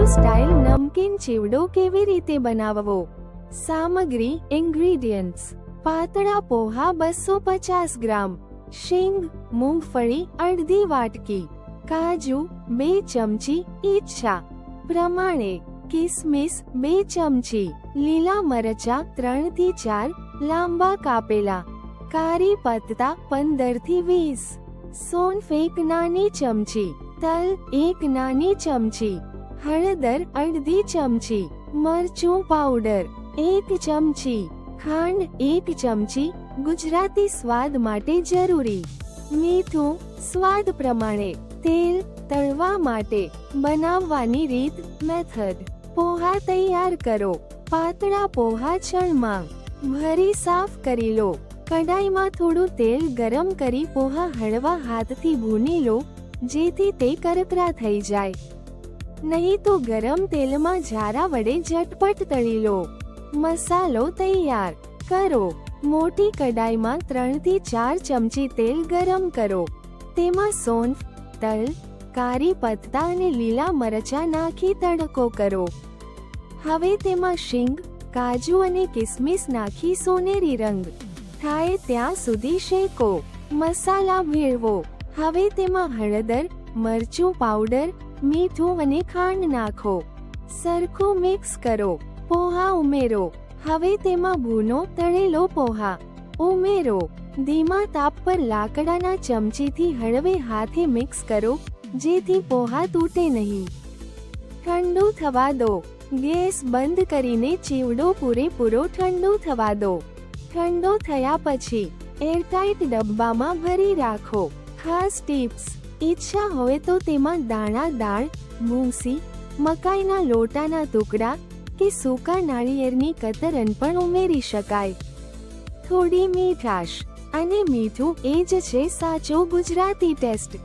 Style નમકીન ચીવડો કેવી રીતે બનાવવો? સામગ્રી ઇન્ગ્રેડિયન્ટ્સ: પાતળા પોહા 250 ગ્રામ, શીંગ મૂંગફળી અડધી વાટકી, કાજુ 2 ચમચી ઈચ્છા પ્રમાણે, કિસમિસ 2 ચમચી, લીલા મરચા 3 થી 4 લાંબા કાપેલા, કારી પત્તા 15 થી 20, સોંફ 1 નાની ચમચી, તલ 1 નાની ચમચી, હળદર અડધી ચમચી, મરચું પાવડર 1 ચમચી, ખાંડ 1 ચમચી, ગુજરાતી સ્વાદ માટે જરૂરી મીઠું સ્વાદ પ્રમાણે, તેલ તળવા માટે. બનાવવાની રીત મેથડ: પોહા તૈયાર કરો. પાતળા પોહા ચણમાં ભરી સાફ કરી લો. કડાઈમાં થોડું તેલ ગરમ કરી પોહા હળવા હાથથી ભૂની લો, જેથી તે કરકરા થઈ જાય. નહીં તો ગરમ તેલમાં જારા વડે ઝટપટ તળી લો. મસાલો તૈયાર કરો. મોટી કડાઈમાં 3 થી 4 ચમચી તેલ ગરમ કરો. તેમાં સોંફ, તલ, કારી પત્તા અને લીલા મરચાં નાખી તડકો કરો. હવે તેમાં શીંગ, કાજુ અને કિસમિસ નાખી સોનેરી રંગ થાય ત્યાં સુધી શેકો. મસાલા ભેળવો. હવે તેમાં હળદર, મરચું પાવડર, મીઠું અને ખાંડ નાખો. સરખું મિક્સ કરો. પોહા ઉમેરો. હવે તેમાં ભૂનો તળેલો પોહા ઉમેરો. ધીમા તાપ પર લાકડાના ચમચીથી હળવે હાથે મિક્સ કરો, જેથી પોહા તૂટે નહીં. ઠંડુ થવા દો. ગેસ બંધ કરીને ચીવડો પૂરેપૂરો ઠંડુ થવા દો. ઠંડો થયા પછી એરટાઇટ ડબ્બામાં ભરી રાખો. ખાસ ટિપ્સ: ઈચ્છા હોય તો તેમાં દાણા દાળ, મૂંગસી, મકાઈના લોટાના ટુકડા કે સૂકા નાળિયેરની કતરન પણ ઉમેરી શકાય. થોડી મીઠાશ અને મીઠું એ જ છે સાચો ગુજરાતી ટેસ્ટ.